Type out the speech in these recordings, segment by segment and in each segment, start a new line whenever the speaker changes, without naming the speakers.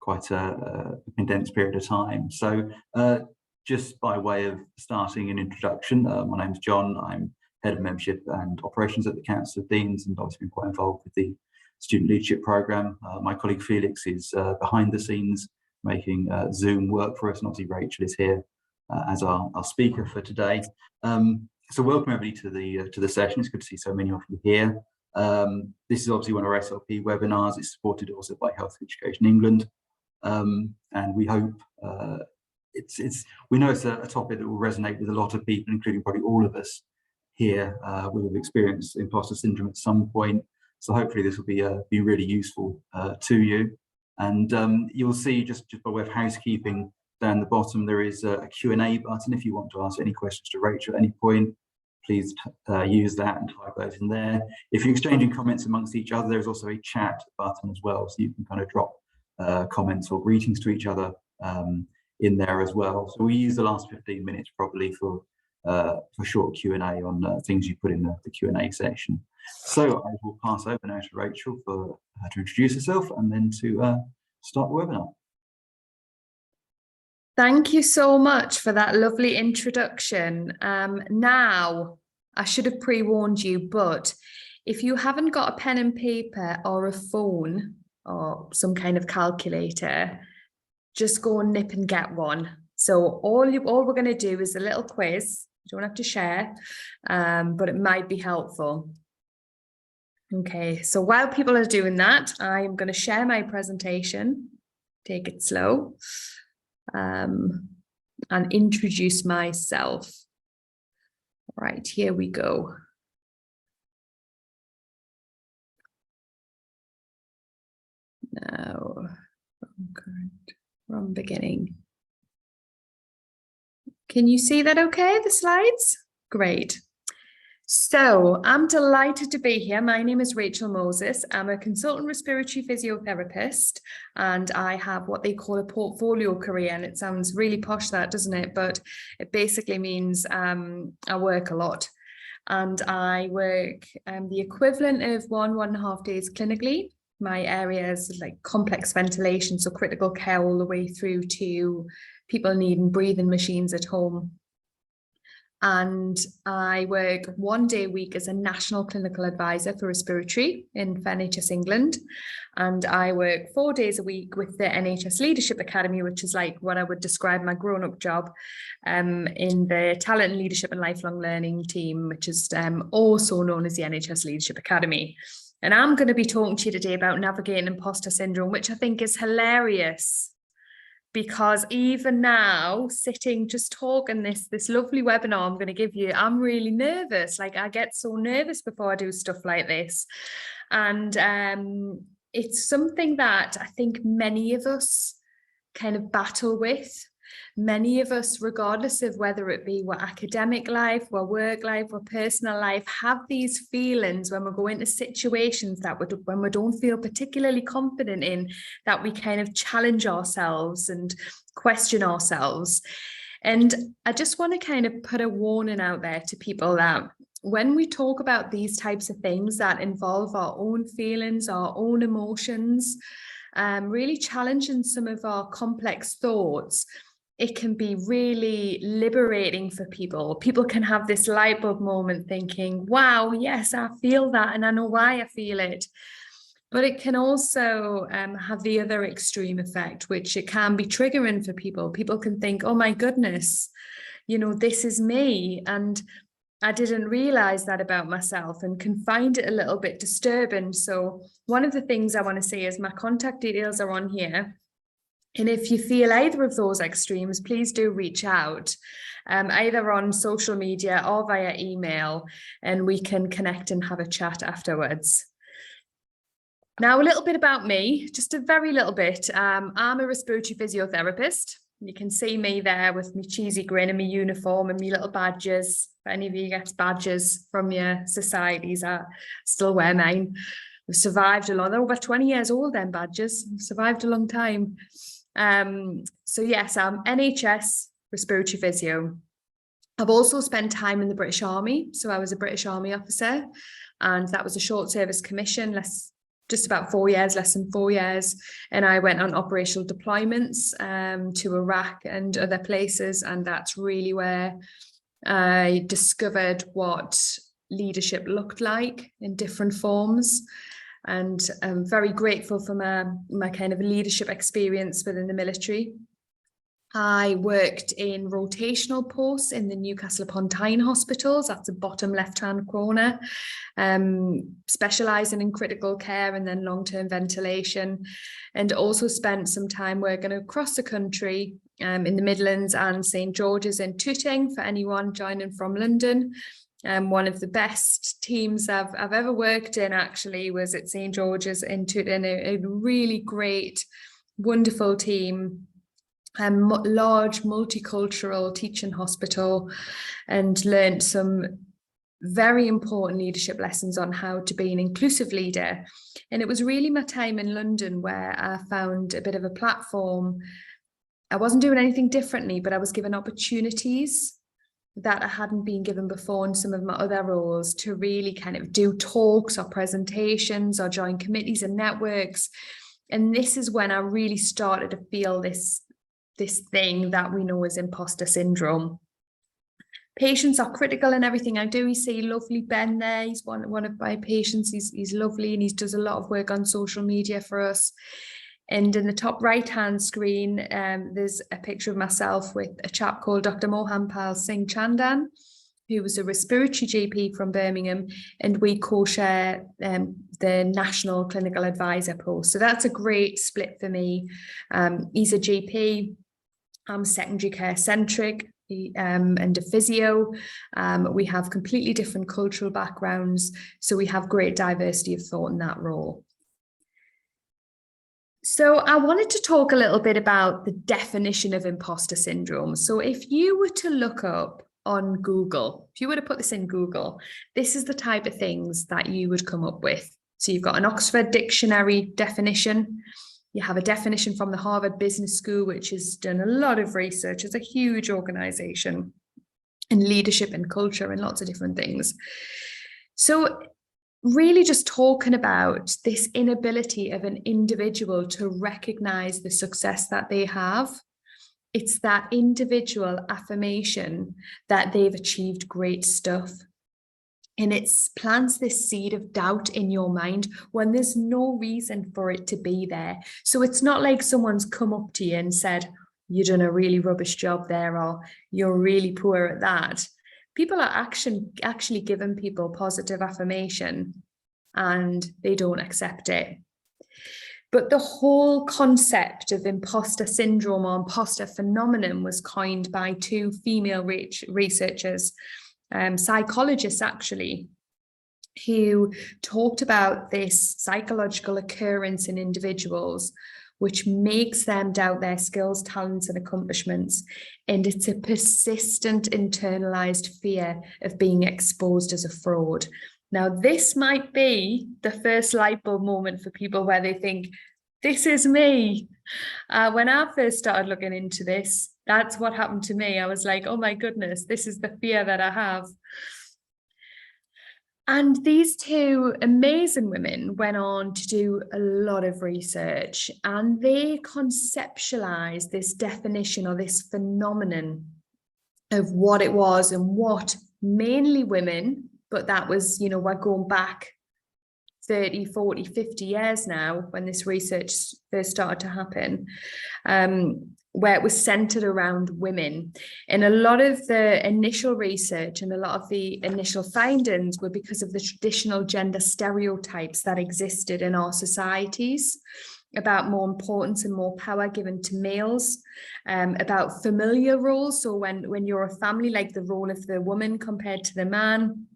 quite a condensed period of time. So just by way of starting an introduction, my name's John. I'm Head of Membership and Operations at the Council of Deans, and obviously been quite involved with the Student Leadership Programme. My colleague Felix is behind the scenes making Zoom work for us, and obviously Rachel is here as our speaker for today. So welcome everybody to the session. It's good to see so many of you here. This is obviously one of our SLP webinars. It's supported also by Health Education England, and we hope we know it's a topic that will resonate with a lot of people, including probably all of us here. Will have experienced imposter syndrome at some point, so hopefully this will be really useful to you. And you'll see, just by way of housekeeping, down the bottom there is a Q&A button. If you want to ask any questions to Rachel at any point, please use that and type those in there. If you're exchanging comments amongst each other, there's also a chat button as well, so you can kind of drop comments or greetings to each other in there as well. So we use the last 15 minutes probably for short Q&A on things you put in the Q&A section. So I will pass over now to Rachel for her to introduce herself and then to start the webinar.
Thank you so much for that lovely introduction. Now, I should have pre-warned you, but if you haven't got a pen and paper or a phone or some kind of calculator, just go and nip and get one. So all we're going to do is a little quiz. You don't have to share, but it might be helpful. Okay, so while people are doing that, I'm going to share my presentation. Take it slow. And introduce myself. Right, here we go. Now, from beginning. Can you see that okay, the slides? Great. So I'm delighted to be here. My name is Rachael Moses. I'm a consultant respiratory physiotherapist, and I have what they call a portfolio career. And it sounds really posh, that, doesn't it? But it basically means I work a lot. And I work the equivalent of 1.5 days clinically. My area is like complex ventilation, so critical care all the way through to people needing breathing machines at home. And I work 1 day a week as a national clinical advisor for respiratory in NHS England. And I work 4 days a week with the NHS Leadership Academy, which is like what I would describe my grown-up job, in the Talent and Leadership and Lifelong Learning team, which is also known as the NHS Leadership Academy. And I'm going to be talking to you today about navigating imposter syndrome, which I think is hilarious. Because even now, sitting, just talking this lovely webinar I'm going to give you, I'm really nervous. Like, I get so nervous before I do stuff like this. And it's something that I think many of us kind of battle with. Many of us, regardless of whether it be our academic life, our work life, or personal life, have these feelings when we go into situations that when we don't feel particularly confident in, that we kind of challenge ourselves and question ourselves. And I just want to kind of put a warning out there to people that when we talk about these types of things that involve our own feelings, our own emotions, really challenging some of our complex thoughts, it can be really liberating for people. People can have this light bulb moment thinking, wow, yes, I feel that and I know why I feel it. But it can also have the other extreme effect, which it can be triggering for people. People can think, oh my goodness, you know, this is me. And I didn't realize that about myself, and can find it a little bit disturbing. So one of the things I want to say is my contact details are on here. And if you feel either of those extremes, please do reach out, either on social media or via email, and we can connect and have a chat afterwards. Now, a little bit about me, just a very little bit. I'm a respiratory physiotherapist. You can see me there with my cheesy grin and my uniform and my little badges. If any of you get badges from your societies, I still wear mine. We've survived a long, they're over 20 years old, them badges. We've survived a long time. So yes, I'm NHS respiratory physio. I've also spent time in the British Army. So I was a British Army officer, and that was a short service commission, less just about 4 years, less than 4 years. And I went on operational deployments to Iraq and other places. And that's really where I discovered what leadership looked like in different forms. And I'm very grateful for my kind of leadership experience within the military. I worked in rotational posts in the Newcastle upon Tyne hospitals. That's the bottom left-hand corner, specialising in critical care and then long-term ventilation, and also spent some time working across the country in the Midlands and St George's in Tooting for anyone joining from London. One of the best teams I've ever worked in actually was at St George's in Tooting, a really great, wonderful team. Large multicultural teaching hospital, and learned some very important leadership lessons on how to be an inclusive leader. And it was really my time in London where I found a bit of a platform. I wasn't doing anything differently, but I was given opportunities that I hadn't been given before in some of my other roles, to really kind of do talks or presentations or join committees and networks. And this is when I really started to feel this thing that we know as imposter syndrome. Patients are critical in everything I do. You see lovely Ben there. He's one of my patients. He's lovely, and he does a lot of work on social media for us. And in the top right-hand screen, there's a picture of myself with a chap called Dr. Mohanpal Singh Chandan, who was a respiratory GP from Birmingham, and we co-share the National Clinical Advisor post. So that's a great split for me. He's a GP. I'm secondary care centric and a physio. We have completely different cultural backgrounds, so we have great diversity of thought in that role. So I wanted to talk a little bit about the definition of imposter syndrome. So if you were to look up on Google, if you were to put this in Google, this is the type of things that you would come up with. So you've got an Oxford Dictionary definition. You have a definition from the Harvard Business School, which has done a lot of research. It's a huge organization in leadership and culture and lots of different things. So really just talking about this inability of an individual to recognize the success that they have. It's that individual affirmation that they've achieved great stuff. And it plants this seed of doubt in your mind when there's no reason for it to be there. So it's not like someone's come up to you and said, you've done a really rubbish job there, or you're really poor at that. People are actually giving people positive affirmation, and they don't accept it. But the whole concept of imposter syndrome or imposter phenomenon was coined by two female researchers, psychologists actually, who talked about this psychological occurrence in individuals which makes them doubt their skills, talents, and accomplishments. And it's a persistent internalized fear of being exposed as a fraud. Now, this might be the first light bulb moment for people where they think, this is me. When I first started looking into this, that's what happened to me. I was like, oh my goodness, this is the fear that I have. And these two amazing women went on to do a lot of research, and they conceptualized this definition or this phenomenon of what it was and what mainly women, but that was, you know, we're going back 30, 40, 50 years now when this research first started to happen, where it was centered around women. And a lot of the initial research and a lot of the initial findings were because of the traditional gender stereotypes that existed in our societies about more importance and more power given to males, about familiar roles. So when you're a family, like the role of the woman compared to the man,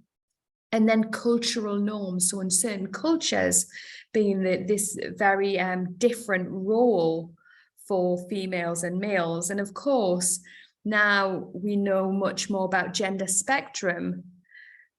and then cultural norms. So in certain cultures, being this very different role for females and males. And of course, now we know much more about gender spectrum.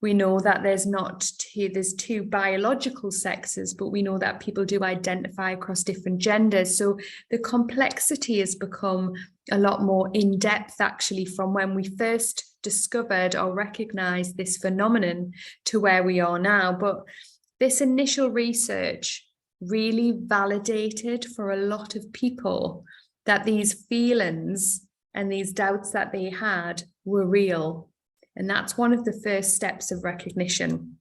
We know that there's two biological sexes, but we know that people do identify across different genders. So the complexity has become a lot more in-depth actually from when we first discovered or recognized this phenomenon to where we are now. But this initial research really validated for a lot of people that these feelings and these doubts that they had were real. And that's one of the first steps of recognition.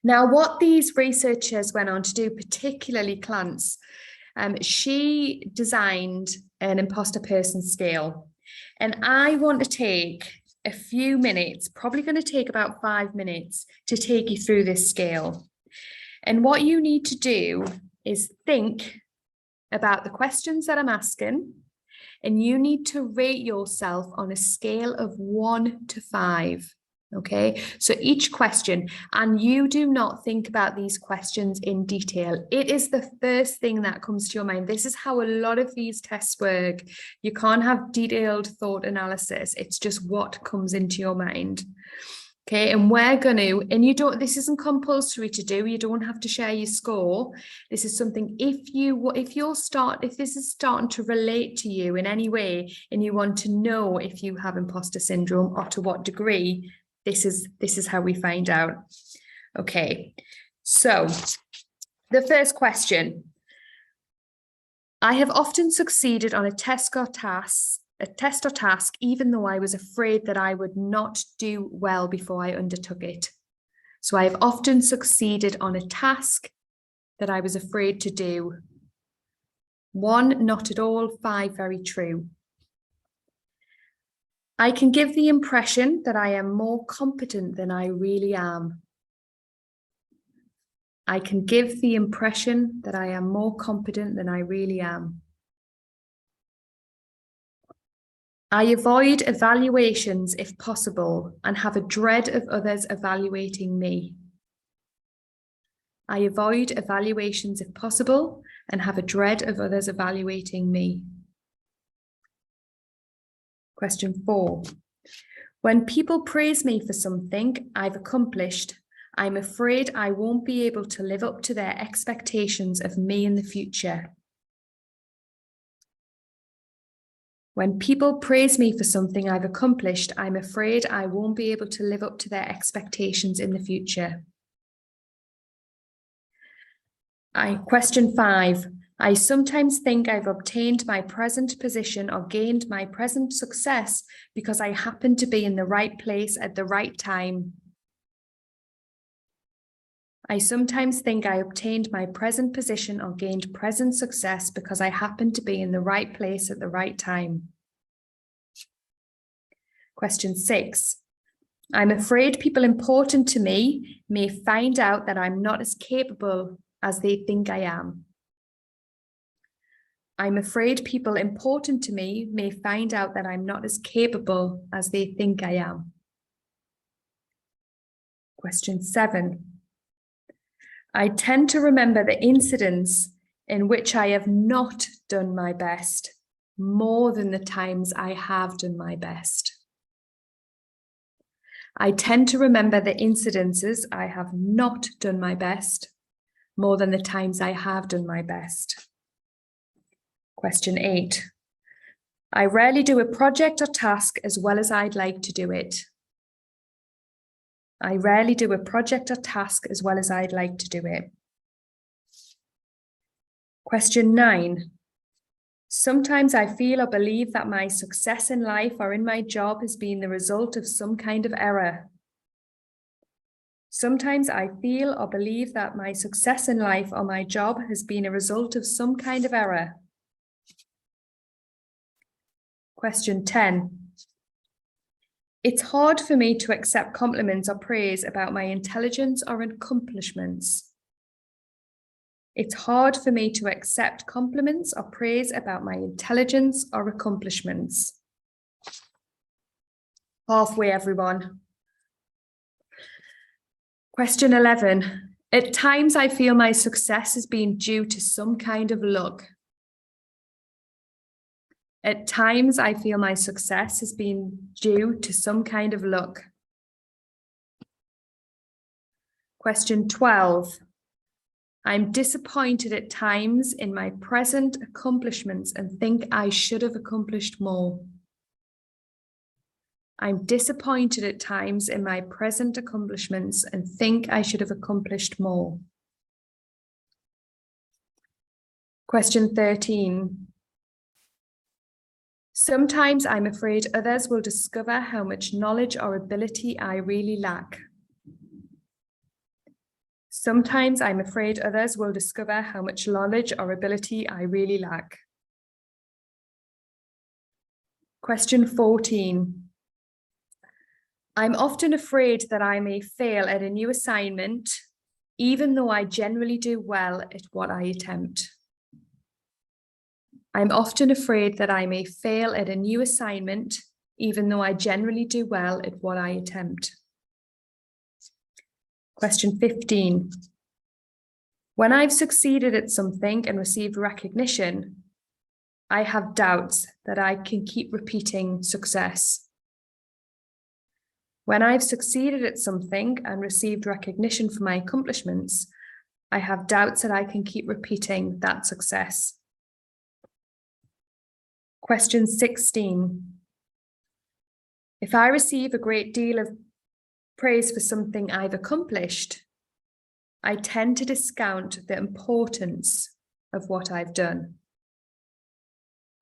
Now, what these researchers went on to do, particularly Clance, she designed an imposter person scale. And I want to take a few minutes, probably going to take about 5 minutes, to take you through this scale. And what you need to do is think about the questions that I'm asking, and you need to rate yourself on a scale of 1 to 5. Okay, so each question, and you do not think about these questions in detail. It is the first thing that comes to your mind. This is how a lot of these tests work. You can't have detailed thought analysis. It's just what comes into your mind. Okay, and we're going to, and you don't, this isn't compulsory to do, you don't have to share your score. This is something, if this is starting to relate to you in any way, and you want to know if you have imposter syndrome or to what degree, this is how we find out. Okay, so the first question. I have often succeeded on a test or task, even though I was afraid that I would not do well before I undertook it. So I have often succeeded on a task that I was afraid to do. 1, not at all. 5, very true. I can give the impression that I am more competent than I really am. I can give the impression that I am more competent than I really am. I avoid evaluations if possible and have a dread of others evaluating me. I avoid evaluations if possible and have a dread of others evaluating me. Question 4. When people praise me for something I've accomplished, I'm afraid I won't be able to live up to their expectations of me in the future. When people praise me for something I've accomplished, I'm afraid I won't be able to live up to their expectations in the future. Question 5. I sometimes think I've obtained my present position or gained my present success because I happen to be in the right place at the right time. I sometimes think I obtained my present position or gained present success because I happen to be in the right place at the right time. Question 6. I'm afraid people important to me may find out that I'm not as capable as they think I am. I'm afraid people important to me may find out that I'm not as capable as they think I am. Question 7. I tend to remember the incidents in which I have not done my best more than the times I have done my best. I tend to remember the incidences I have not done my best more than the times I have done my best. Question 8. I rarely do a project or task as well as I'd like to do it. I rarely do a project or task as well as I'd like to do it. Question 9. Sometimes I feel or believe that my success in life or in my job has been the result of some kind of error. Sometimes I feel or believe that my success in life or my job has been a result of some kind of error. Question 10. It's hard for me to accept compliments or praise about my intelligence or accomplishments. It's hard for me to accept compliments or praise about my intelligence or accomplishments. Halfway, everyone. Question 11. At times I feel my success has been due to some kind of luck. At times, I feel my success has been due to some kind of luck. Question 12. I'm disappointed at times in my present accomplishments and think I should have accomplished more. I'm disappointed at times in my present accomplishments and think I should have accomplished more. Question 13. Sometimes I'm afraid others will discover how much knowledge or ability I really lack. Sometimes I'm afraid others will discover how much knowledge or ability I really lack. Question 14. I'm often afraid that I may fail at a new assignment, even though I generally do well at what I attempt. I'm often afraid that I may fail at a new assignment, even though I generally do well at what I attempt. Question 15. When I've succeeded at something and received recognition, I have doubts that I can keep repeating success. When I've succeeded at something and received recognition for my accomplishments, I have doubts that I can keep repeating that success. Question 16. If I receive a great deal of praise for something I've accomplished, I tend to discount the importance of what I've done.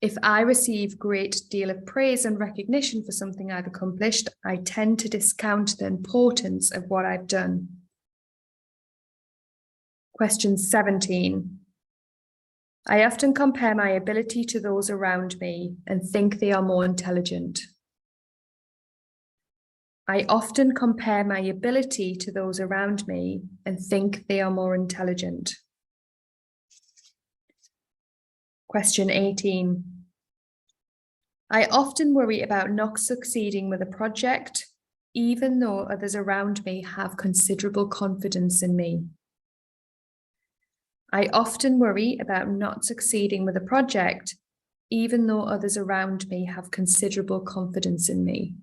If I receive a great deal of praise and recognition for something I've accomplished, I tend to discount the importance of what I've done. Question 17. I often compare my ability to those around me and think they are more intelligent. I often compare my ability to those around me and think they are more intelligent. Question 18. I often worry about not succeeding with a project, even though others around me have considerable confidence in me. I often worry about not succeeding with a project, even though others around me have considerable confidence in me.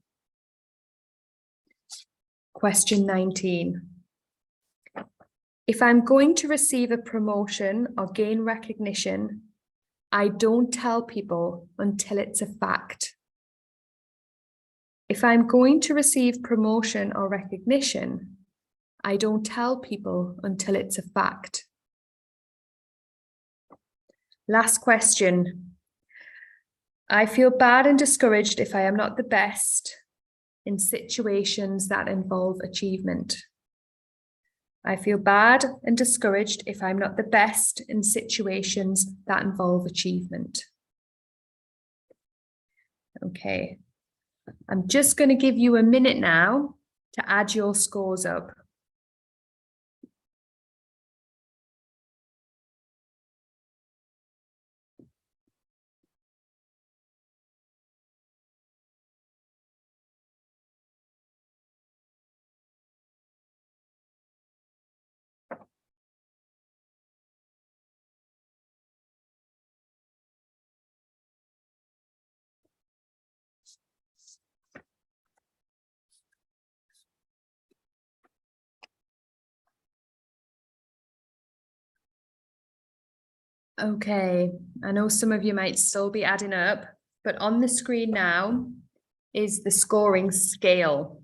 Question 19. If I'm going to receive a promotion or gain recognition, I don't tell people until it's a fact. If I'm going to receive promotion or recognition, I don't tell people until it's a fact. Last question. I feel bad and discouraged if I am not the best in situations that involve achievement. I feel bad and discouraged if I'm not the best in situations that involve achievement. Okay, I'm just going to give you a minute now to add your scores up. Okay, I know some of you might still be adding up, but on the screen now is the scoring scale.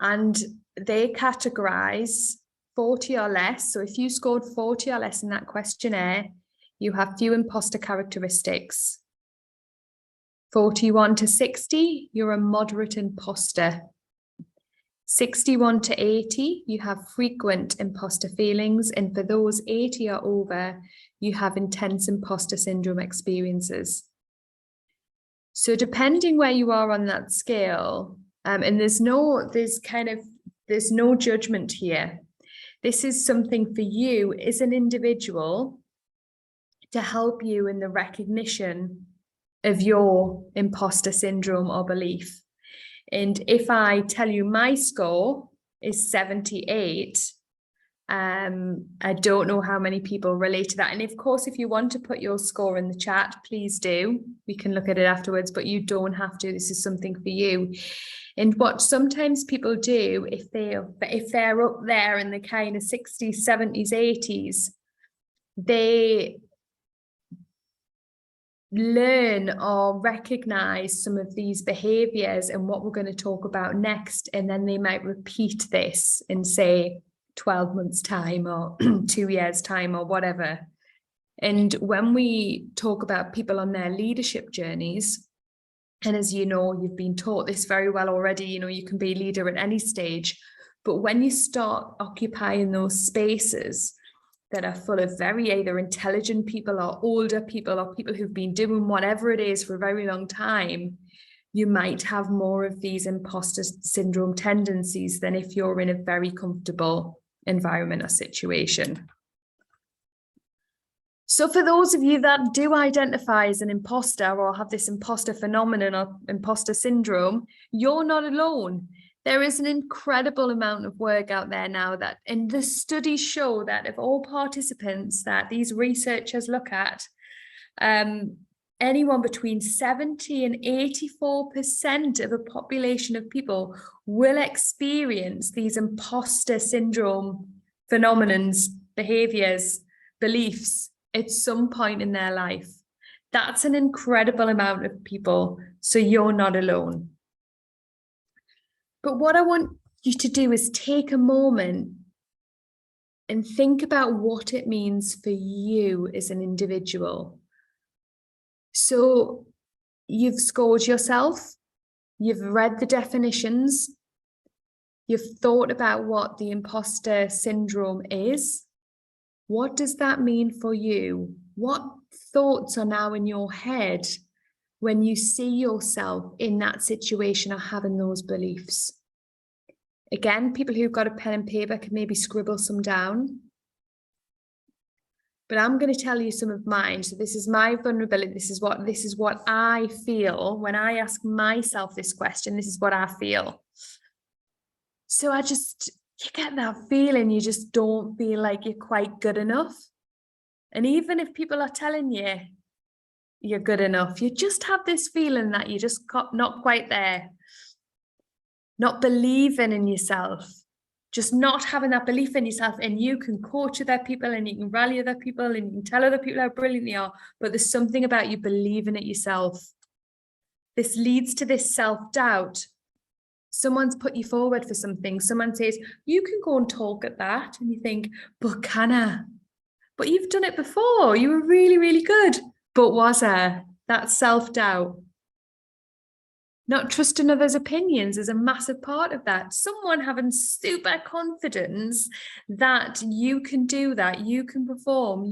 And they categorize 40 or less. So if you scored 40 or less in that questionnaire, you have few imposter characteristics. 41 to 60, you're a moderate imposter. 61 to 80, you have frequent imposter feelings. And for those 80 or over, you have intense imposter syndrome experiences. So depending where you are on that scale, and there's no judgment here. This is something for you as an individual to help you in the recognition of your imposter syndrome or belief. And if I tell you my score is 78, I don't know how many people relate to that. And of course, if you want to put your score in the chat, please do. We can look at it afterwards, but you don't have to. This is something for you. And what sometimes people do, if they're up there in the kind of 60s, 70s, 80s, they learn or recognize some of these behaviors and what we're going to talk about next. And then they might repeat this in, say, 12 months time or 2 years time or whatever. And when we talk about people on their leadership journeys, and as you know, you've been taught this very well already, you can be a leader at any stage, but when you start occupying those spaces that are full of very either intelligent people or older people or people who've been doing whatever it is for a very long time, you might have more of these imposter syndrome tendencies than if you're in a very comfortable environment or situation. So for those of you that do identify as an imposter or have this imposter phenomenon or imposter syndrome, you're not alone. There is an incredible amount of work out there now that, and the studies show that of all participants that these researchers look at, anyone between 70 and 84% of a population of people will experience these imposter syndrome phenomenons, behaviors, beliefs at some point in their life. That's an incredible amount of people, so you're not alone. But what I want you to do is take a moment and think about what it means for you as an individual. So you've scored yourself, you've read the definitions, you've thought about what the imposter syndrome is. What does that mean for you? What thoughts are now in your head when you see yourself in that situation or having those beliefs? Again, people who've got a pen and paper can maybe scribble some down. But I'm going to tell you some of mine. So this is my vulnerability. This is what I feel when I ask myself this question. This is what I feel. So you get that feeling you just don't feel like you're quite good enough. And even if people are telling you you're good enough, you just have this feeling that you're just not quite there. Not believing in yourself. Just not having that belief in yourself, and you can coach other people and you can rally other people and you can tell other people how brilliant they are, but there's something about you believing it yourself. This leads to this self-doubt. Someone's put you forward for something. Someone says, you can go and talk at that. And you think, but can I? But you've done it before. You were really, really good. But was I? That self-doubt. Not trusting others' opinions is a massive part of that. Someone having super confidence that you can do that, you can perform,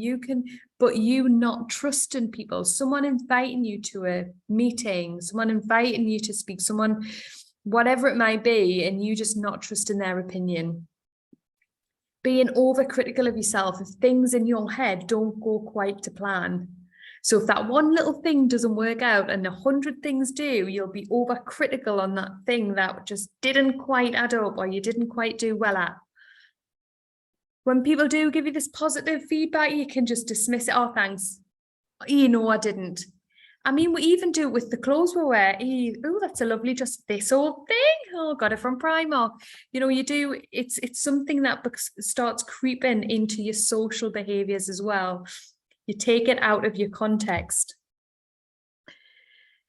but you not trusting people. Someone inviting you to a meeting, someone inviting you to speak, someone, whatever it might be, and you just not trusting their opinion. Being overcritical of yourself if things in your head don't go quite to plan. So if that one little thing doesn't work out and 100 things do, you'll be overcritical on that thing that just didn't quite add up or you didn't quite do well at. When people do give you this positive feedback, you can just dismiss it. Oh, thanks. I didn't. I mean, we even do it with the clothes we wear. Oh, that's a lovely, just this old thing. Oh, got it from Primark. You do, it's something that starts creeping into your social behaviors as well. You take it out of your context.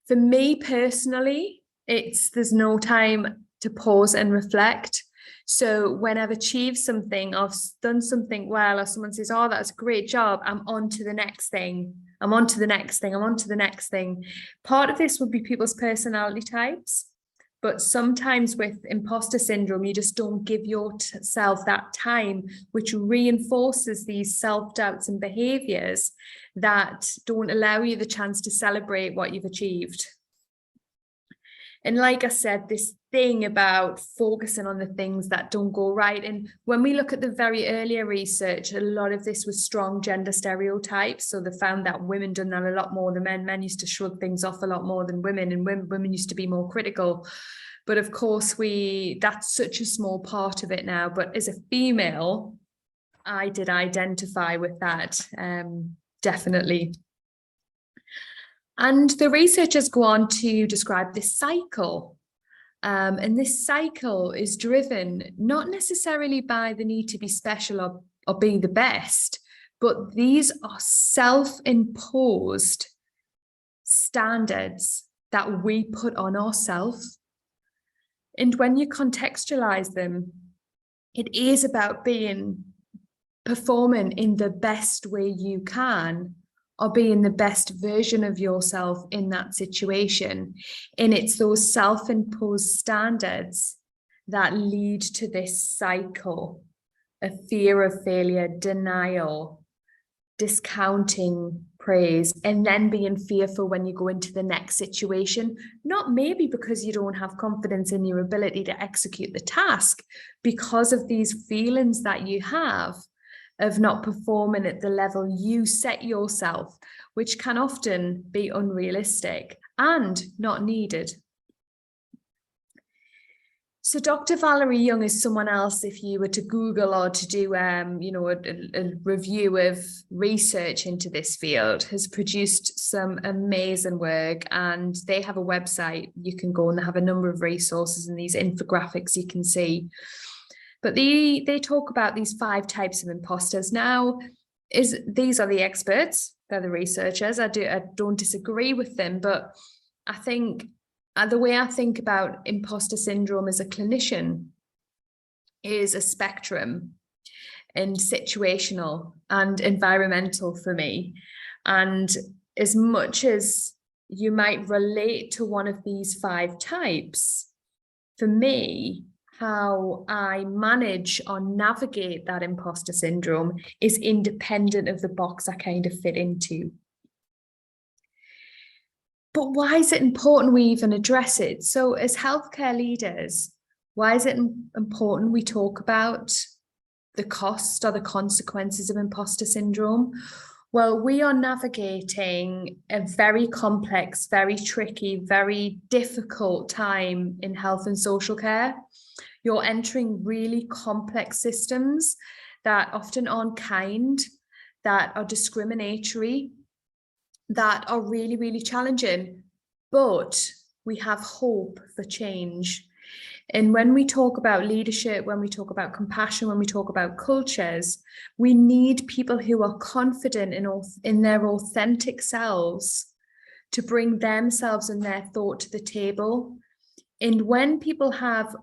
For me personally, there's no time to pause and reflect. So when I've achieved something, I've done something well, or someone says, oh, that's a great job, I'm on to the next thing. I'm on to the next thing. I'm on to the next thing. Part of this would be people's personality types. But sometimes with imposter syndrome, you just don't give yourself that time, which reinforces these self-doubts and behaviors that don't allow you the chance to celebrate what you've achieved. And like I said, this thing about focusing on the things that don't go right. And when we look at the very earlier research, a lot of this was strong gender stereotypes. So they found that women done that a lot more than men. Men used to shrug things off a lot more than women, and women used to be more critical. But of course, that's such a small part of it now. But as a female, I did identify with that, definitely. And the researchers go on to describe this cycle. And this cycle is driven not necessarily by the need to be special or be the best, but these are self-imposed standards that we put on ourselves. And when you contextualize them, it is about being performing in the best way you can, or being the best version of yourself in that situation. And it's those self-imposed standards that lead to this cycle of fear of failure, denial, discounting praise, and then being fearful when you go into the next situation, not maybe because you don't have confidence in your ability to execute the task, because of these feelings that you have of not performing at the level you set yourself, which can often be unrealistic and not needed. So Dr. Valerie Young is someone else, if you were to Google or to do a review of research into this field, has produced some amazing work, and they have a website you can go, and they have a number of resources and these infographics you can see. But they talk about these 5 types of imposters. Now, these are the experts, they're the researchers. I don't disagree with them, but I think the way I think about imposter syndrome as a clinician is a spectrum, and situational and environmental for me. And as much as you might relate to one of these 5 types, for me, how I manage or navigate that imposter syndrome is independent of the box I kind of fit into. But why is it important we even address it? So as healthcare leaders, why is it important we talk about the cost or the consequences of imposter syndrome? Well, we are navigating a very complex, very tricky, very difficult time in health and social care. You're entering really complex systems that often aren't kind, that are discriminatory, that are really, really challenging, but we have hope for change. And when we talk about leadership, when we talk about compassion, when we talk about cultures, we need people who are confident in their authentic selves to bring themselves and their thought to the table. And when people have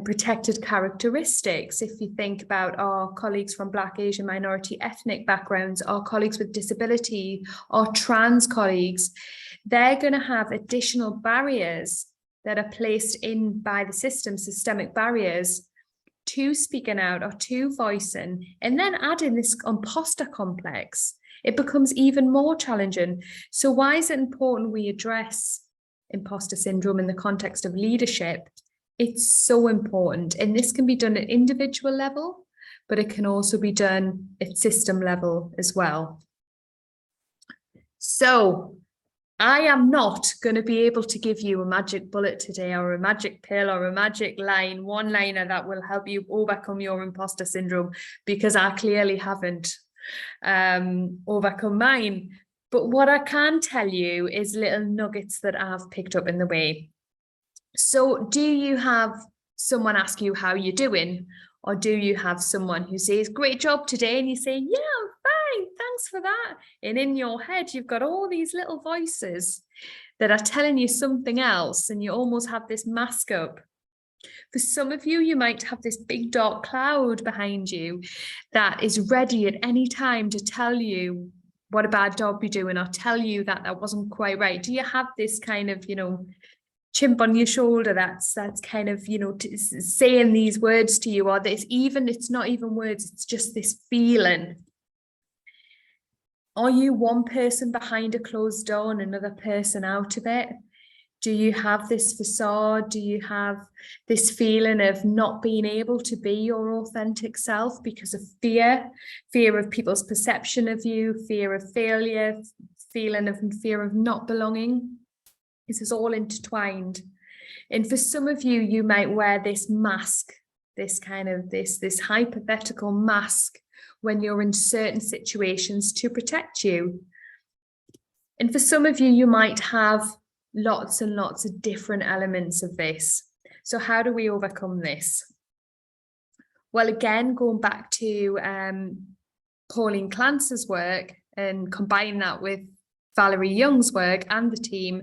protected characteristics, if you think about our colleagues from Black, Asian, minority, ethnic backgrounds, our colleagues with disability, our trans colleagues, they're going to have additional barriers that are placed in by the system, systemic barriers to speaking out or to voicing, and then add in this imposter complex. It becomes even more challenging. So why is it important we address imposter syndrome in the context of leadership? It's so important, and this can be done at individual level, but it can also be done at system level as well. So I am not going to be able to give you a magic bullet today, or a magic pill, or a magic line, one-liner that will help you overcome your imposter syndrome, because I clearly haven't overcome mine. But what I can tell you is little nuggets that I've picked up in the way. So do you have someone ask you how you're doing, or do you have someone who says, great job today, and you say, yeah, I'm fine, thanks for that. And in your head, you've got all these little voices that are telling you something else, and you almost have this mask up. For some of you, you might have this big dark cloud behind you that is ready at any time to tell you what a bad job you're doing, or tell you that that wasn't quite right. Do you have this kind of, chimp on your shoulder that's kind of, saying these words to you, or it's not even words, it's just this feeling? Are you one person behind a closed door and another person out of it? Do you have this facade? Do you have this feeling of not being able to be your authentic self because of fear of people's perception of you, fear of failure, fear of not belonging? This is all intertwined. And for some of you, you might wear this mask, this hypothetical mask when you're in certain situations to protect you. And for some of you, you might have lots and lots of different elements of this. So how do we overcome this? Well, again, going back to Pauline Clance's work and combine that with Valerie Young's work and the team,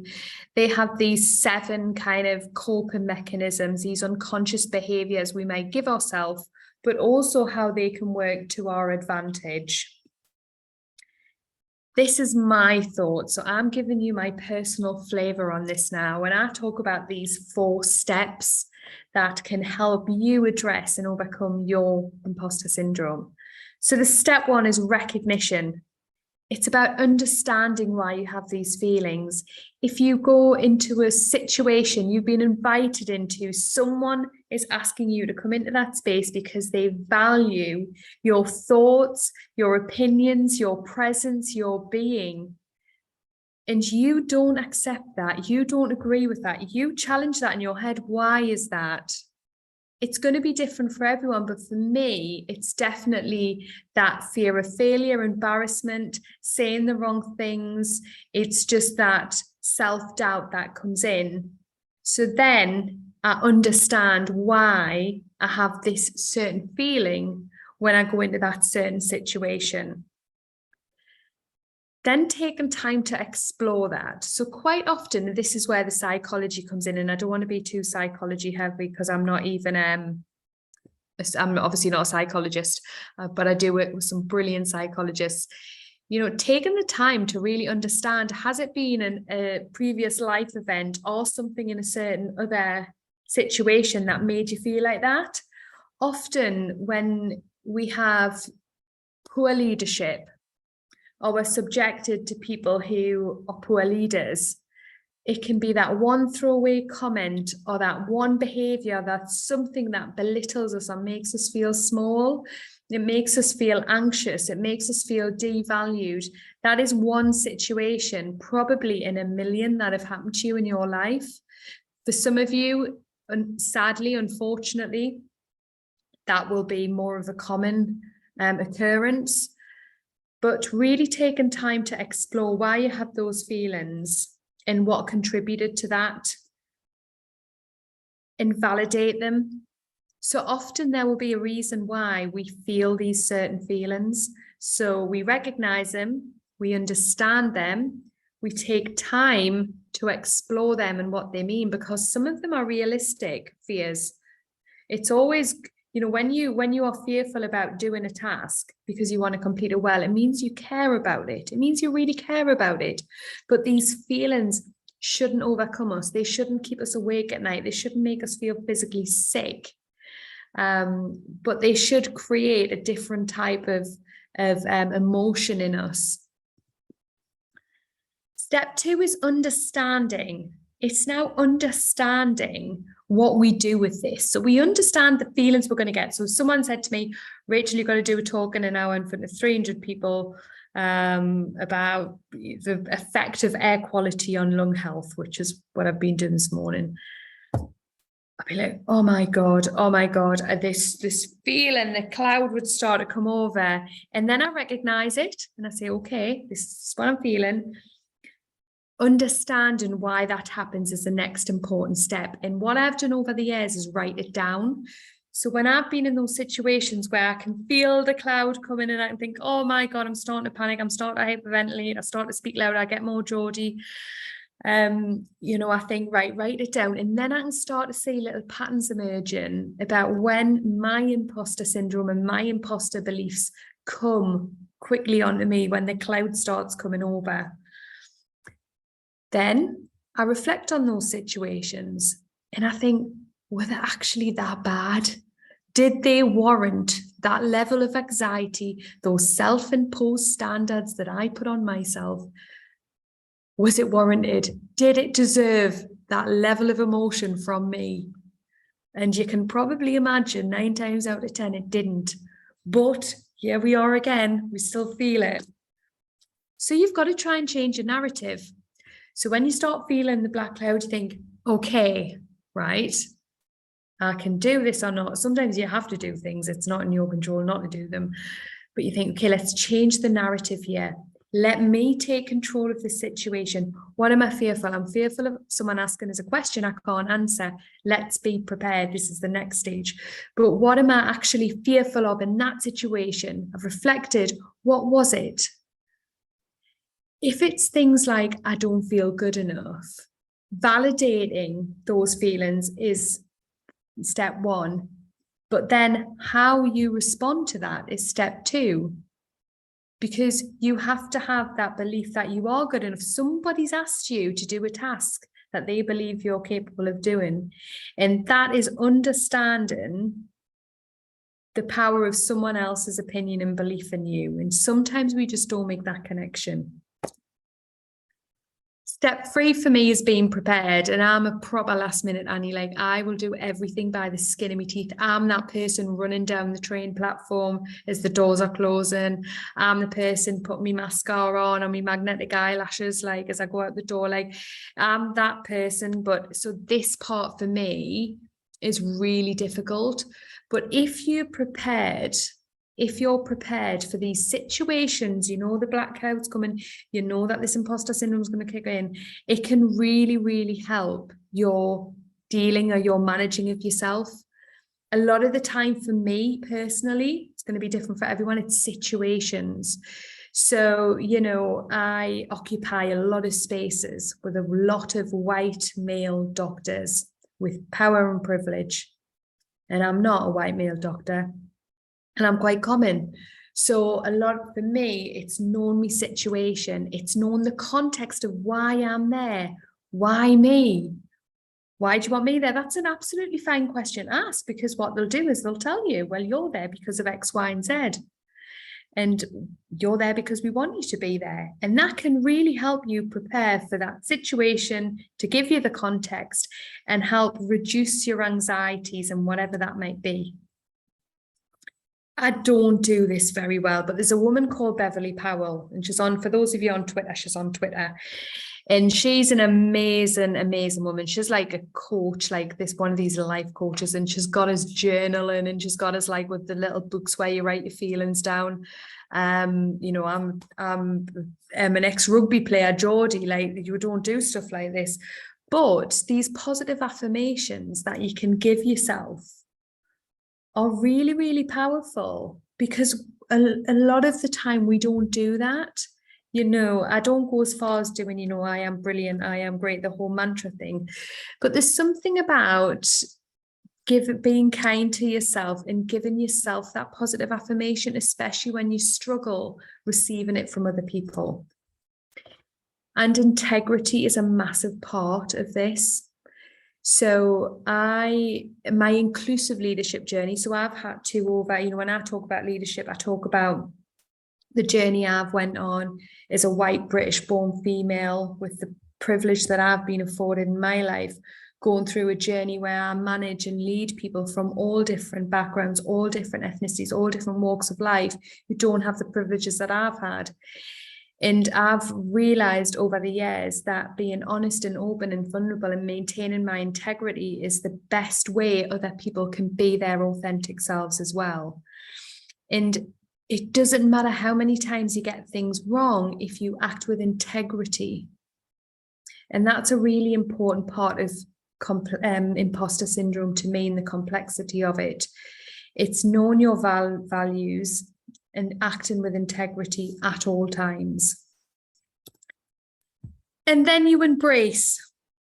they have these 7 kind of coping mechanisms, these unconscious behaviors we might give ourselves but also how they can work to our advantage. This is my thought. So I'm giving you my personal flavor on this now. When I talk about these 4 steps that can help you address and overcome your imposter syndrome. So the step 1 is recognition. It's about understanding why you have these feelings. If you go into a situation you've been invited into, someone is asking you to come into that space because they value your thoughts, your opinions, your presence, your being, and you don't accept that, you don't agree with that, you challenge that in your head. Why is that? It's going to be different for everyone, but for me, it's definitely that fear of failure, embarrassment, saying the wrong things. It's just that self-doubt that comes in. So then I understand why I have this certain feeling when I go into that certain situation. Then taking time to explore that. So quite often, this is where the psychology comes in, and I don't want to be too psychology heavy because I'm not even, I'm obviously not a psychologist, but I do work with some brilliant psychologists. You know, taking the time to really understand, has it been a previous life event or something in a certain other situation that made you feel like that? Often when we have poor leadership, or we're subjected to people who are poor leaders, it can be that one throwaway comment or that one behavior that's something that belittles us or makes us feel small. It makes us feel anxious. It makes us feel devalued. That is one situation, probably in a million, that have happened to you in your life. For some of you, sadly, unfortunately, that will be more of a common occurrence. But really taking time to explore why you have those feelings and what contributed to that, and validate them. So often there will be a reason why we feel these certain feelings. So we recognize them, we understand them, we take time to explore them and what they mean, because some of them are realistic fears. It's always, you know, when you are fearful about doing a task because you want to complete it well, it means you care about it. It means you really care about it. But these feelings shouldn't overcome us. They shouldn't keep us awake at night. They shouldn't make us feel physically sick. But they should create a different type of emotion in us. Step 2 is understanding. It's now understanding what we do with this. So we understand the feelings we're going to get. So someone said to me, Rachel, you've got to do a talk in an hour in front of 300 people about the effect of air quality on lung health, which is what I've been doing this morning. I'd be like, oh my God, this feeling, the cloud would start to come over. And then I recognize it and I say, okay, this is what I'm feeling. Understanding why that happens is the next important step. And what I've done over the years is write it down. So when I've been in those situations where I can feel the cloud coming and I can think, oh my God, I'm starting to panic, I'm starting to hyperventilate, I start to speak louder, I get more Geordie. You know, I think, write it down. And then I can start to see little patterns emerging about when my imposter syndrome and my imposter beliefs come quickly onto me when the cloud starts coming over. Then I reflect on those situations and I think, were they actually that bad? Did they warrant that level of anxiety, those self-imposed standards that I put on myself? Was it warranted? Did it deserve that level of emotion from me? And you can probably imagine 9 times out of 10 it didn't. But here we are again, we still feel it. So you've got to try and change your narrative. So when you start feeling the black cloud, you think, okay, right, I can do this or not. Sometimes you have to do things. It's not in your control not to do them. But you think, okay, let's change the narrative here. Let me take control of the situation. What am I fearful? I'm fearful of someone asking us a question I can't answer. Let's be prepared. This is the next stage. But what am I actually fearful of in that situation? I've reflected. What was it? If it's things like, I don't feel good enough, validating those feelings is step 1. But then how you respond to that is step 2. Because you have to have that belief that you are good enough. Somebody's asked you to do a task that they believe you're capable of doing. And that is understanding the power of someone else's opinion and belief in you. And sometimes we just don't make that connection. Step 3 for me is being prepared. And I'm a proper last minute Annie. Like, I will do everything by the skin of my teeth. I'm that person running down the train platform as the doors are closing. I'm the person putting my mascara on or my magnetic eyelashes, like, as I go out the door. Like, I'm that person. But so this part for me is really difficult. But if you're prepared for these situations, you know the black cloud's coming, you know that this imposter syndrome is going to kick in, it can really, really help your dealing or your managing of yourself. A lot of the time for me personally, it's going to be different for everyone, it's situations. So, you know, I occupy a lot of spaces with a lot of white male doctors with power and privilege. And I'm not a white male doctor. And I'm quite common. So a lot for me, it's known my situation. It's known the context of why I'm there. Why me? Why do you want me there? That's an absolutely fine question to ask, because what they'll do is they'll tell you, well, you're there because of X, Y, and Z. And you're there because we want you to be there. And that can really help you prepare for that situation, to give you the context and help reduce your anxieties and whatever that might be. I don't do this very well, but there's a woman called Beverly Powell, and she's on, for those of you on Twitter, she's on Twitter, and she's an amazing, amazing woman. She's like a coach, like this, one of these life coaches, and she's got us journaling, and she's got us like with the little books where you write your feelings down. You know, I'm an ex-rugby player, Geordie, like, you don't do stuff like this, but these positive affirmations that you can give yourself are really, really powerful, because a lot of the time we don't do that. You know, I don't go as far as doing, you know, I am brilliant, I am great, the whole mantra thing. But there's something about being kind to yourself and giving yourself that positive affirmation, especially when you struggle receiving it from other people. And integrity is a massive part of this. So my inclusive leadership journey, so I've had to over, you know, when I talk about leadership, I talk about the journey I've went on as a white British born female with the privilege that I've been afforded in my life, going through a journey where I manage and lead people from all different backgrounds, all different ethnicities, all different walks of life who don't have the privileges that I've had. And I've realized over the years that being honest and open and vulnerable and maintaining my integrity is the best way other people can be their authentic selves as well. And it doesn't matter how many times you get things wrong if you act with integrity. And that's a really important part of imposter syndrome to me, and the complexity of it. It's knowing your values and acting with integrity at all times. And then you embrace.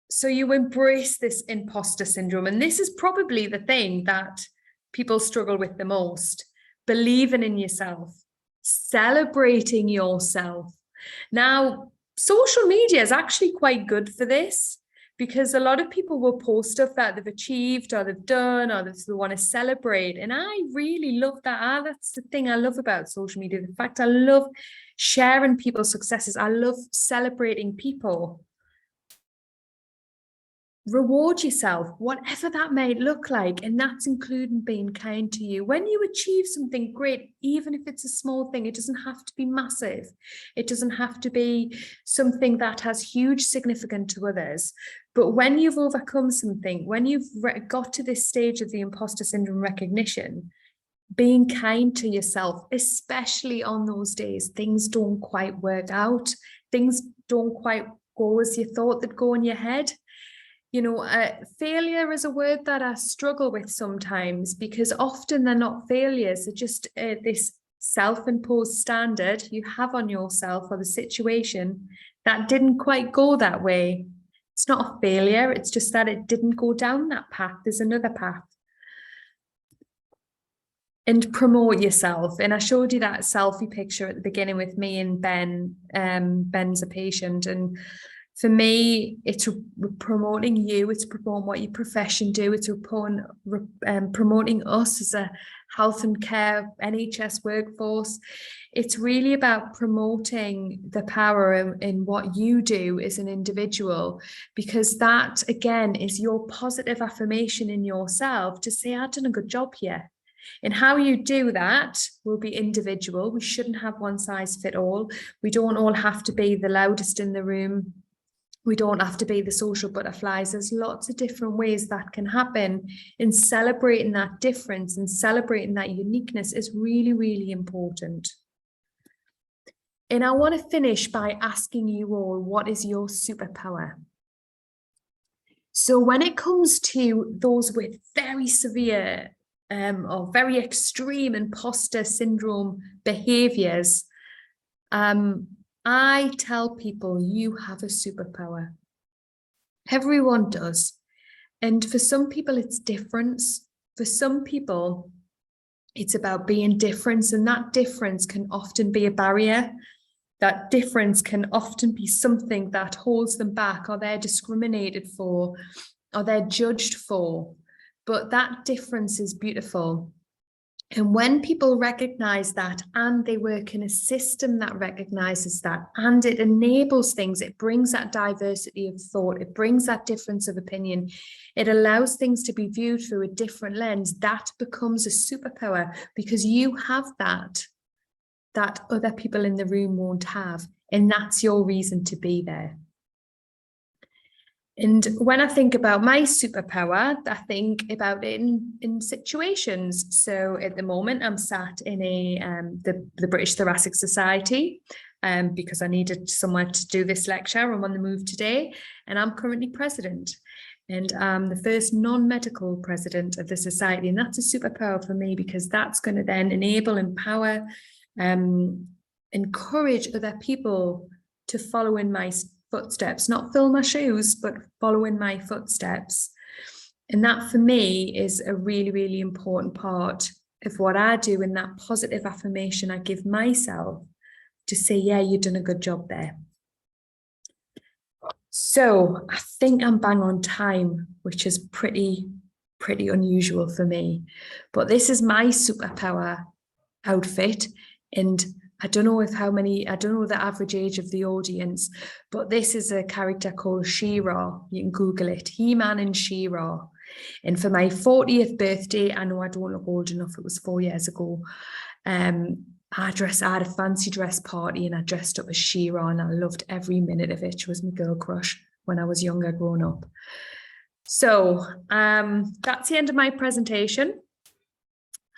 So you embrace this imposter syndrome. And this is probably the thing that people struggle with the most. Believing in yourself, celebrating yourself. Now, social media is actually quite good for this, because a lot of people will post stuff that they've achieved or they've done or they want to celebrate. And I really love that. That's the thing I love about social media. The fact I love sharing people's successes. I love celebrating people. Reward yourself, whatever that may look like. And that's including being kind to you. When you achieve something great, even if it's a small thing, it doesn't have to be massive. It doesn't have to be something that has huge significance to others. But when you've overcome something, when you've got to this stage of the imposter syndrome recognition, being kind to yourself, especially on those days, things don't quite work out. Things don't quite go as you thought they'd go in your head. You know, failure is a word that I struggle with sometimes, because often they're not failures. They're just this self-imposed standard you have on yourself or the situation that didn't quite go that way. It's not a failure. It's just that it didn't go down that path. There's another path. and promote yourself. And I showed you that selfie picture at the beginning with me and Ben. Ben's a patient, and for me, it's promoting you, it's promoting what your profession do, it's promoting us as a health and care NHS workforce. It's really about promoting the power in what you do as an individual, because that, again, is your positive affirmation in yourself to say, I've done a good job here. And how you do that will be individual. We shouldn't have one size fit all. We don't all have to be the loudest in the room. We don't have to be the social butterflies. There's lots of different ways that can happen, and celebrating that difference and celebrating that uniqueness is really, really important. And I want to finish by asking you all, what is your superpower? So when it comes to those with very severe or very extreme imposter syndrome behaviors, I tell people you have a superpower. Everyone does. And for some people, it's difference. For some people, it's about being different. And that difference can often be a barrier. That difference can often be something that holds them back, or they're discriminated for, or they're judged for. But that difference is beautiful. And when people recognize that, and they work in a system that recognizes that, and it enables things, it brings that diversity of thought, it brings that difference of opinion, it allows things to be viewed through a different lens, that becomes a superpower, because you have that other people in the room won't have. And that's your reason to be there. And when I think about my superpower, I think about it in situations. So at the moment, I'm sat in the British Thoracic Society because I needed somewhere to do this lecture. I'm on the move today, and I'm currently president. And I'm the first non-medical president of the society. And that's a superpower for me, because that's going to then enable, empower, encourage other people to follow in my footsteps, not fill my shoes, but follow in my footsteps. And that for me is a really, really important part of what I do, and that positive affirmation I give myself to say, yeah, you've done a good job there. So I think I'm bang on time, which is pretty unusual for me. But this is my superpower outfit, and I don't know the average age of the audience, but this is a character called She-Ra. You can Google it, He-Man and She-Ra. And for my 40th birthday, I know I don't look old enough, it was 4 years ago, I had a fancy dress party, and I dressed up as She-Ra, and I loved every minute of it. She was my girl crush when I was younger, growing up. So that's the end of my presentation.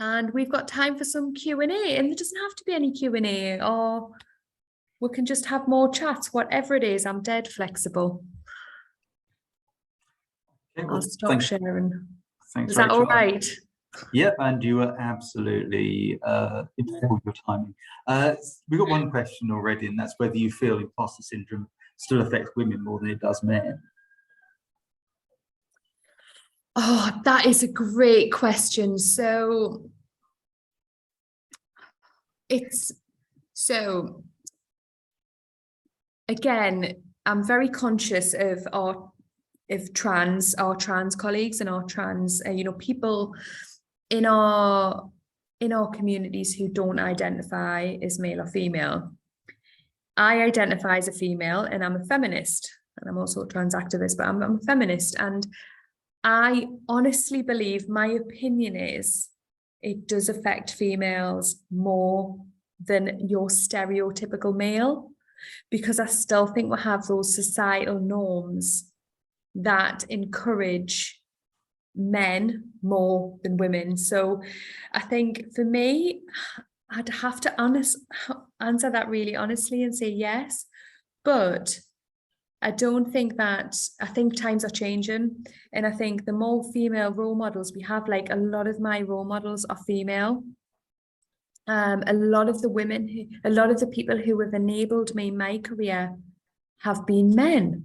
And we've got time for some Q&A, and there doesn't have to be any Q&A, or we can just have more chats, whatever it is. I'm dead flexible. Okay, well, I'll stop sharing.
Thanks,
is that
Rachel.
all right?
Yep, and you were absolutely impeccable with your timing. We've got one question already, and that's whether you feel imposter syndrome still affects women more than it does men.
Oh, that is a great question. So again, I'm very conscious of our trans colleagues and our trans, people in our communities who don't identify as male or female. I identify as a female, and I'm a feminist, and I'm also a trans activist, but I'm a feminist. And I honestly believe, my opinion is, it does affect females more than your stereotypical male, because I still think we have those societal norms that encourage men more than women. So I think for me, I'd have to answer that really honestly and say yes, but I think times are changing, and I think the more female role models we have, like a lot of my role models are female. A lot of the people who have enabled me in my career have been men.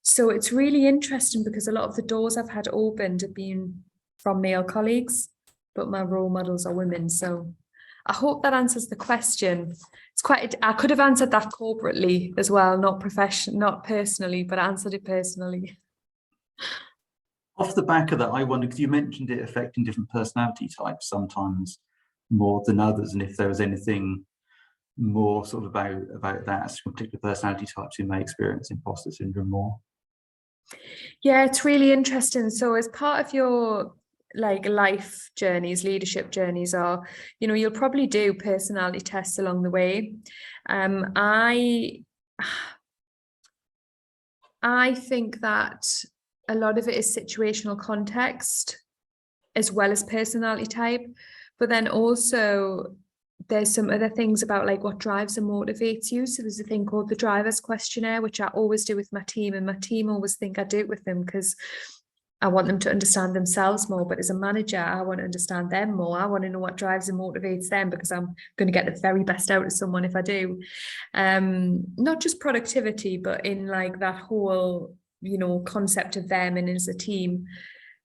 So it's really interesting, because a lot of the doors I've had opened have been from male colleagues. but my role models are women. So I hope that answers the question. It's I could have answered that corporately as well, not personally, but I answered it personally.
Off the back of that, I wonder, because you mentioned it affecting different personality types, sometimes more than others, and if there was anything more sort of about that as particular personality types who may experience imposter syndrome more.
Yeah, it's really interesting. So as part of your life journeys, leadership journeys, are, you'll probably do personality tests along the way. I think that a lot of it is situational context as well as personality type, but then also there's some other things about what drives and motivates you. So there's a thing called the driver's questionnaire, which I always do with my team, and my team always think I do it with them because I want them to understand themselves more. But as a manager, I want to understand them more. I want to know what drives and motivates them, because I'm going to get the very best out of someone if I do. Not just productivity, but in that whole concept of them and as a team.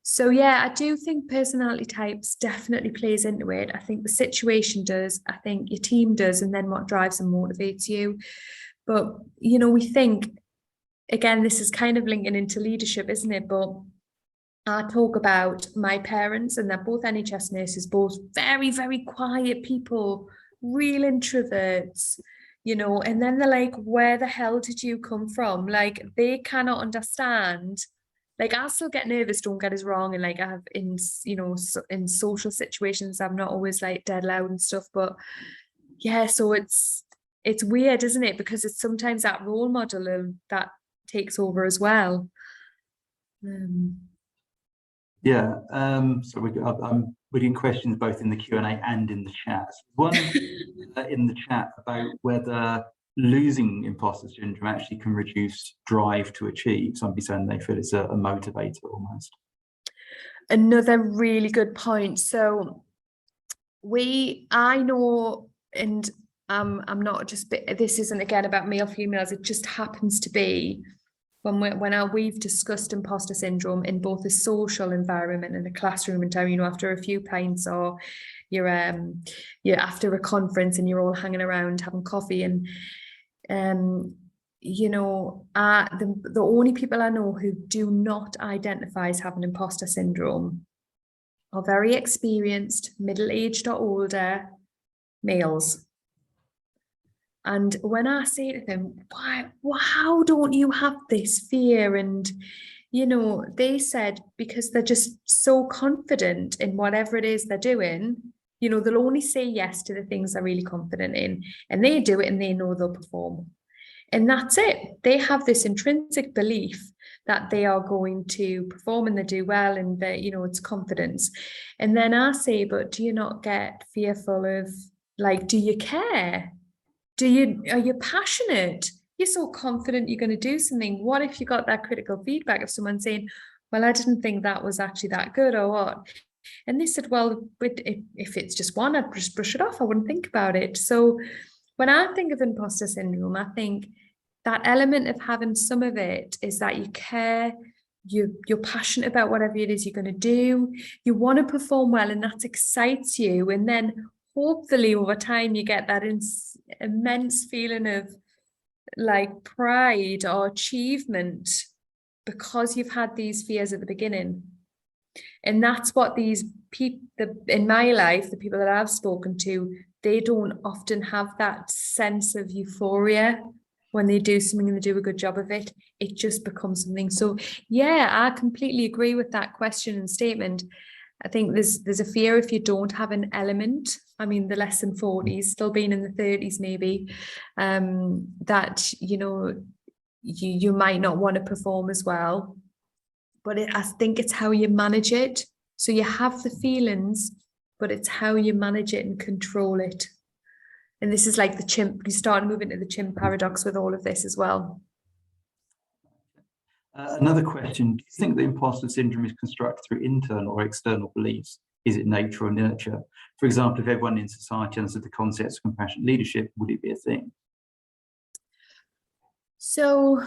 So yeah, I do think personality types definitely plays into it. I think the situation does, I think your team does, and then what drives and motivates you. But we think, again, this is kind of linking into leadership, isn't it? But I talk about my parents, and they're both NHS nurses, both very, very quiet people, real introverts, and then they're like, where the hell did you come from? They cannot understand. I still get nervous, don't get us wrong, and I have in social situations, I'm not always dead loud and stuff, but yeah, so it's weird, isn't it? Because it's sometimes that role model that takes over as well.
Yeah, so I'm reading questions both in the Q&A and in the chat. One in the chat about whether losing imposter syndrome actually can reduce drive to achieve. Somebody saying they feel it's a motivator almost.
Another really good point. So I know, and I'm not just, this isn't again about male females, it just happens to be when we've discussed imposter syndrome in both a social environment and a classroom environment, after a few pints, or you're after a conference and you're all hanging around having coffee, and the only people I know who do not identify as having imposter syndrome are very experienced, middle-aged or older males. And when I say to them, how don't you have this fear? And, they said, because they're just so confident in whatever it is they're doing, they'll only say yes to the things they're really confident in, and they do it and they know they'll perform. And that's it. They have this intrinsic belief that they are going to perform and they do well, and that, it's confidence. And then I say, but do you not get fearful of, do you care? Are you passionate? You're so confident you're going to do something. What if you got that critical feedback of someone saying, well, I didn't think that was actually that good, or what? And they said, well, if it's just one, I'd just brush it off. I wouldn't think about it. So when I think of imposter syndrome, I think that element of having some of it is that you care, you're passionate about whatever it is you're going to do. You want to perform well, and that excites you. And then hopefully over time you get that immense feeling of pride or achievement because you've had these fears at the beginning. And that's what these people in my life, the people that I've spoken to, they don't often have that sense of euphoria when they do something and they do a good job of it. It just becomes something. So yeah, I completely agree with that question and statement. I think there's a fear if you don't have an element. I mean, the less than 40s, still being in the 30s maybe, that, you might not want to perform as well. But I think it's how you manage it. So you have the feelings, but it's how you manage it and control it. And this is like the chimp. You start moving to the chimp paradox with all of this as well.
Another question, do you think the imposter syndrome is constructed through internal or external beliefs? Is it nature or nurture? For example, if everyone in society understood the concepts of compassionate leadership, would it be a thing?
So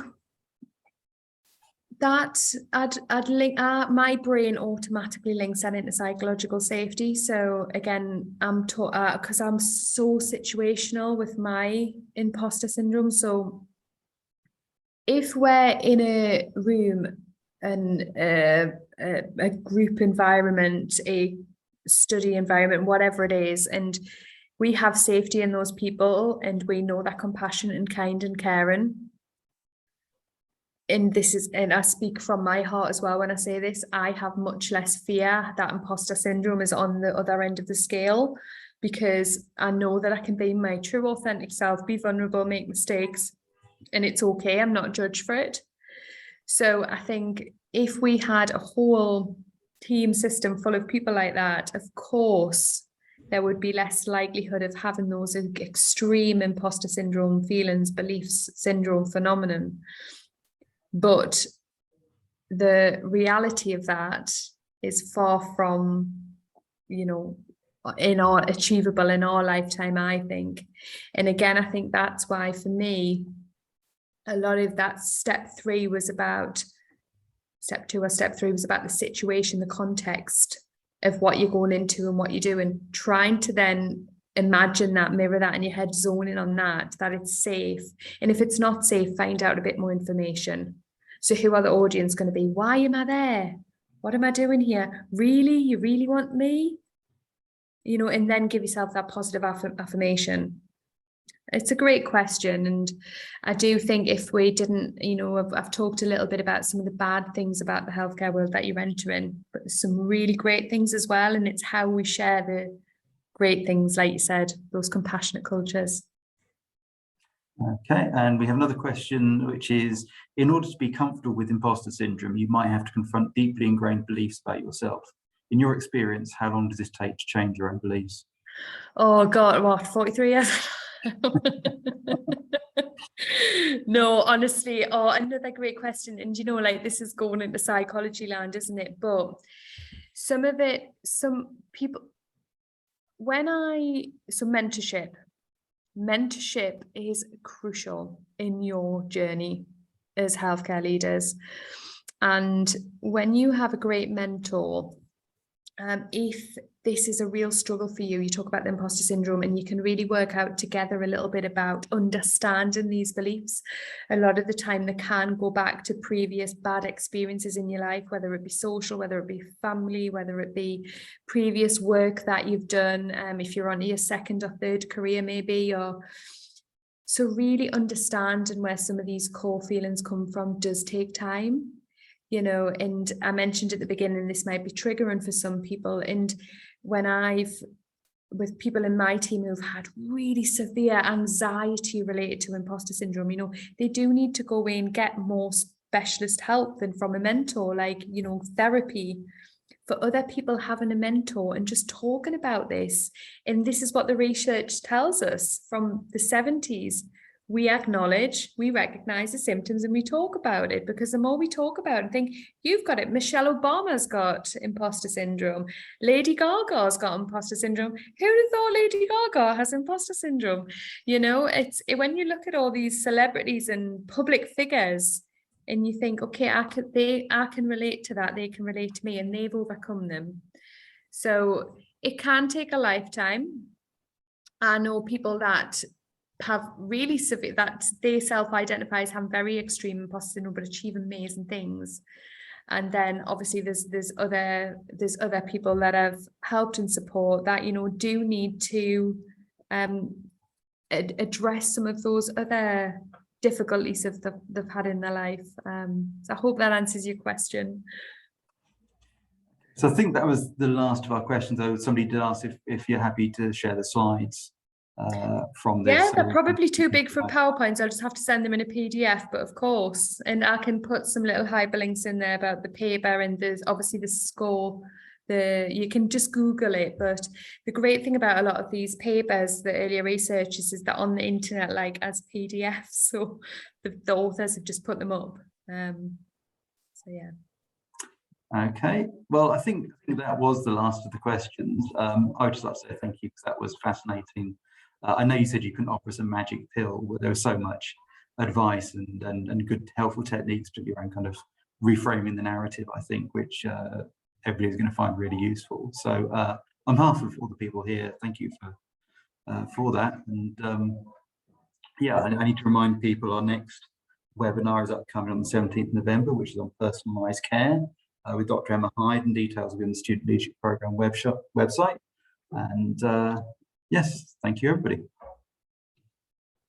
I'd link my brain automatically links that into psychological safety. So again, I'm taught because I'm so situational with my imposter syndrome. So if we're in a room and a group environment, a study environment, whatever it is, and we have safety in those people, and we know that compassionate and kind and caring. And I speak from my heart as well when I say this, I have much less fear that imposter syndrome is on the other end of the scale, because I know that I can be my true authentic self, be vulnerable, make mistakes, and it's okay. I'm not judged for it. So I think if we had a whole team system full of people like that, of course, there would be less likelihood of having those extreme imposter syndrome feelings, beliefs, syndrome phenomenon. But the reality of that is far from, achievable in our lifetime, I think. And again, I think that's why for me, a lot of that step 2 or step 3 was about the situation, the context of what you're going into and what you do, and trying to then imagine that, mirror that in your head, zoning on that it's safe. And if it's not safe, find out a bit more information. So who are the audience going to be? Why am I there? What am I doing here? Really? You really want me? And then give yourself that positive affirmation. It's a great question. And I do think if we didn't, I've talked a little bit about some of the bad things about the healthcare world that you're entering, but there's some really great things as well. And it's how we share the great things, like you said, those compassionate cultures.
Okay, and we have another question, which is, in order to be comfortable with imposter syndrome, you might have to confront deeply ingrained beliefs about yourself. In your experience, how long does this take to change your own beliefs?
Oh God, what, 43 years? No, honestly, another great question. And this is going into psychology land, isn't it? But some people, mentorship is crucial in your journey as healthcare leaders. And when you have a great mentor, if this is a real struggle for you, you talk about the imposter syndrome, and you can really work out together a little bit about understanding these beliefs. A lot of the time they can go back to previous bad experiences in your life, whether it be social, whether it be family, whether it be previous work that you've done, if you're on your second or third career maybe, or so really understanding where some of these core feelings come from does take time. And I mentioned at the beginning, this might be triggering for some people. And with people in my team who've had really severe anxiety related to imposter syndrome, they do need to go in and get more specialist help than from a mentor, like, therapy. For other people, having a mentor and just talking about this. And this is what the research tells us from the 70s. We acknowledge, we recognize the symptoms, and we talk about it, because the more we talk about it and think, you've got it, Michelle Obama's got imposter syndrome, Lady Gaga's got imposter syndrome. Who'd have thought Lady Gaga has imposter syndrome? When you look at all these celebrities and public figures, and you think, okay, I can relate to that, they can relate to me, and they've overcome them. So it can take a lifetime. I know people that have really severe, that they self-identify as having very extreme imposter syndrome but achieve amazing things. And then obviously there's other people that have helped and support that do need to address some of those other difficulties they've had in their life. So I hope that answers your question.
So I think that was the last of our questions. Though somebody did ask if you're happy to share the slides from this.
Yeah, they're probably too big for PowerPoints. I'll just have to send them in a PDF, but of course, and I can put some little hyperlinks in there about the paper, and there's obviously the score. You can just Google it. But the great thing about a lot of these papers, the earlier research, is that on the internet, like as PDFs, so the authors have just put them up. So yeah.
Okay, well, I think that was the last of the questions. I would just like to say thank you, because that was fascinating. I know you said you couldn't offer us a magic pill, but there was so much advice and good, helpful techniques to your own kind of reframing the narrative, I think, which everybody's going to find really useful. So on behalf of all the people here, thank you for that. And yeah, I need to remind people our next webinar is upcoming on the 17th of November, which is on personalised care with Dr. Emma Hyde, and details will be on the Student Leadership Programme website. And yes, thank you, everybody.